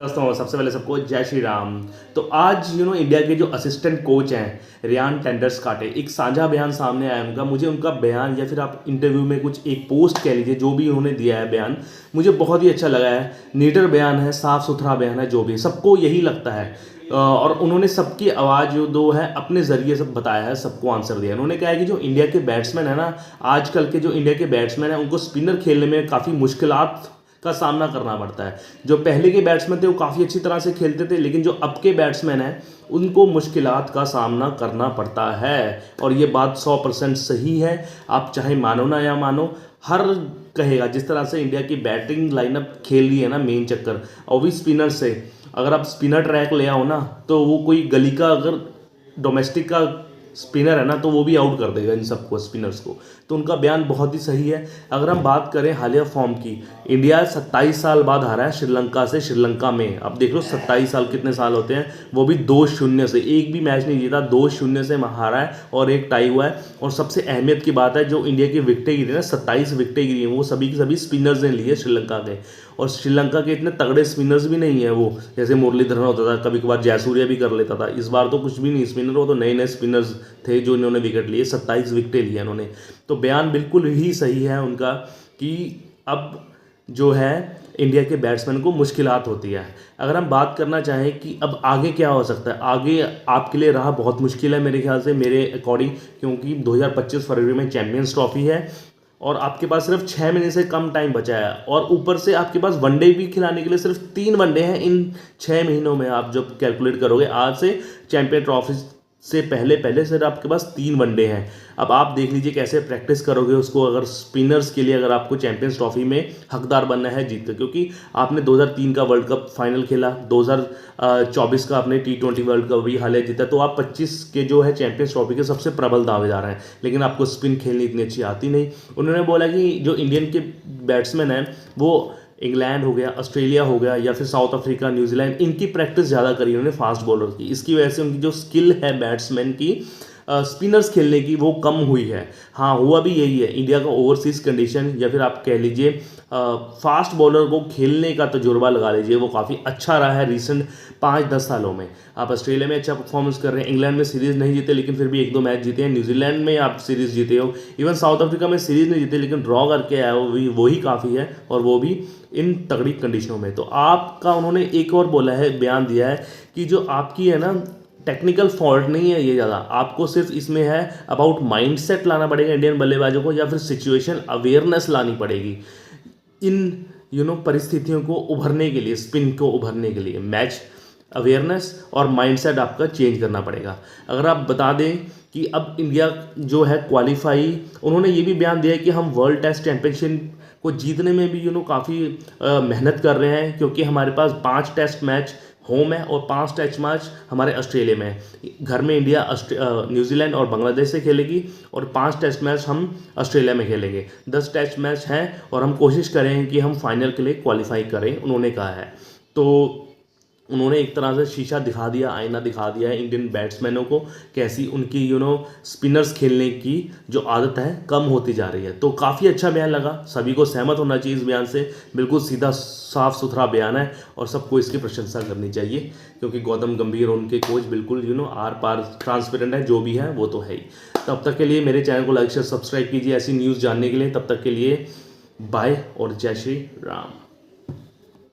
दोस्तों सबसे पहले सबको जय श्री राम। तो आज इंडिया के जो असिस्टेंट कोच हैं रियान टेंडरस्कॉटे, एक साझा बयान सामने आया उनका। मुझे उनका बयान या फिर आप इंटरव्यू में कुछ एक पोस्ट कह लीजिए, जो भी उन्होंने दिया है बयान, मुझे बहुत ही अच्छा लगा है। नीटर बयान है, साफ सुथरा बयान है, जो भी सबको यही लगता है। और उन्होंने सबकी आवाज़ जो दो है अपने ज़रिए सब बताया है, सबको आंसर दिया। उन्होंने कहा है कि जो इंडिया के बैट्समैन है ना, आजकल के जो इंडिया के बैट्समैन हैं उनको स्पिनर खेलने में काफ़ी मुश्किलात का सामना करना पड़ता है। जो पहले के बैट्समैन थे वो काफ़ी अच्छी तरह से खेलते थे, लेकिन जो अब के बैट्समैन हैं उनको मुश्किलात का सामना करना पड़ता है। और ये बात 100% सही है, आप चाहे मानो ना या मानो, हर कहेगा। जिस तरह से इंडिया की बैटिंग लाइनअप खेल रही है ना, मेन चक्कर और भी स्पिनर से, अगर आप स्पिनर ट्रैक ले आओ ना, तो वो कोई गली का अगर डोमेस्टिक का स्पिनर है ना, तो वो भी आउट कर देगा इन सबको, स्पिनर्स को। तो उनका बयान बहुत ही सही है। अगर हम बात करें हालिया फॉर्म की, इंडिया 27 साल बाद हारा है श्रीलंका से, श्रीलंका में। अब देख लो 27 साल कितने साल होते हैं, वो भी 2-0 से, एक भी मैच नहीं जीता, 2-0 से हारा है और एक टाई हुआ है। और सबसे अहमियत की बात है, जो इंडिया की विकेटें गिरी ना, 27 विकेटें गिरी हैं, वो सभी की सभी स्पिनर्स ने ली है श्रीलंका के। और श्रीलंका के इतने तगड़े स्पिनर्स भी नहीं है वो, जैसे मुरलीधरन होता था, कभी कभार जयसूर्या भी कर लेता था। इस बार तो कुछ भी नहीं स्पिनर, वो तो नए नए स्पिनर्स थे जो इन्होंने विकेट लिए, 27 विकेटें लिए इन्होंने। तो बयान बिल्कुल ही सही है उनका कि अब जो है इंडिया के बैट्समैन को मुश्किलात होती है। अगर हम बात करना चाहें कि अब आगे क्या हो सकता है, आगे आपके लिए राह बहुत मुश्किल है मेरे ख्याल से, मेरे अकॉर्डिंग, क्योंकि 2025 फरवरी में चैंपियंस ट्रॉफी है और आपके पास सिर्फ 6 महीने से कम टाइम बचा है। और ऊपर से आपके पास वनडे भी खिलाने के लिए सिर्फ 3 वनडे हैं इन 6 महीनों में। आप जब कैलकुलेट करोगे, आज से चैंपियन ट्रॉफी से पहले पहले सिर्फ आपके पास 3 वनडे हैं। अब आप देख लीजिए कैसे प्रैक्टिस करोगे उसको, अगर स्पिनर्स के लिए, अगर आपको चैंपियंस ट्रॉफी में हकदार बनना है जीत कर। क्योंकि आपने 2003 का वर्ल्ड कप फाइनल खेला, 2024 का आपने T20 वर्ल्ड कप भी हालिया जीता, तो आप 25 के जो है चैंपियंस ट्रॉफी के सबसे प्रबल दावेदार हैं। लेकिन आपको स्पिन खेलनी इतनी अच्छी आती नहीं। उन्होंने बोला कि जो इंडियन के बैट्समैन हैं वो इंग्लैंड हो गया, ऑस्ट्रेलिया हो गया, या फिर साउथ अफ्रीका, न्यूजीलैंड, इनकी प्रैक्टिस ज़्यादा करी उन्होंने फास्ट बॉलर की। इसकी वजह से उनकी जो स्किल है बैट्समैन की, स्पिनर्स खेलने की, वो कम हुई है। हाँ, हुआ भी यही है, इंडिया का ओवरसीज कंडीशन, या फिर आप कह लीजिए फास्ट बॉलर को खेलने का तजुर्बा लगा लीजिए, वो काफ़ी अच्छा रहा है रिसेंट 5-10 सालों में। आप ऑस्ट्रेलिया में अच्छा परफॉर्मेंस कर रहे हैं, इंग्लैंड में सीरीज़ नहीं जीते लेकिन फिर भी 1-2 मैच जीते हैं, न्यूजीलैंड में आप सीरीज़ जीते हो, इवन साउथ अफ्रीका में सीरीज़ नहीं जीते लेकिन ड्रॉ करके आया हो, वही काफ़ी है, और वो भी इन तगड़ी कंडीशनों में। तो आपका उन्होंने एक और बोला है, बयान दिया है कि जो आपकी है ना, टेक्निकल फॉल्ट नहीं है ये ज़्यादा, आपको सिर्फ इसमें है अबाउट माइंडसेट लाना पड़ेगा इंडियन बल्लेबाजों को, या फिर सिचुएशन अवेयरनेस लानी पड़ेगी इन परिस्थितियों को उभरने के लिए, स्पिन को उभरने के लिए। मैच अवेयरनेस और माइंडसेट आपका चेंज करना पड़ेगा। अगर आप बता दें कि अब इंडिया जो है क्वालिफाई, उन्होंने ये भी बयान दिया है कि हम वर्ल्ड टेस्ट चैंपियनशिप को जीतने में भी काफ़ी मेहनत कर रहे हैं, क्योंकि हमारे पास 5 टेस्ट मैच होम है और 5 टेस्ट मैच हमारे ऑस्ट्रेलिया में है। घर में इंडिया न्यूजीलैंड और बांग्लादेश से खेलेगी और 5 टेस्ट मैच हम ऑस्ट्रेलिया में खेलेंगे। 10 टेस्ट मैच हैं और हम कोशिश करें कि हम फाइनल के लिए क्वालिफाई करें, उन्होंने कहा है। तो उन्होंने एक तरह से शीशा दिखा दिया, आईना दिखा दिया है इंडियन बैट्समैनों को, कैसी उनकी स्पिनर्स खेलने की जो आदत है कम होती जा रही है। तो काफ़ी अच्छा बयान लगा, सभी को सहमत होना चाहिए इस बयान से। बिल्कुल सीधा साफ सुथरा बयान है और सबको इसकी प्रशंसा करनी चाहिए, क्योंकि गौतम गंभीर और उनके कोच बिल्कुल आर पार ट्रांसपेरेंट है, जो भी है वो तो है ही। तब तक के लिए मेरे चैनल को लाइक शेयर सब्सक्राइब कीजिए ऐसी न्यूज़ जानने के लिए। तब तक के लिए बाय और जय श्री राम।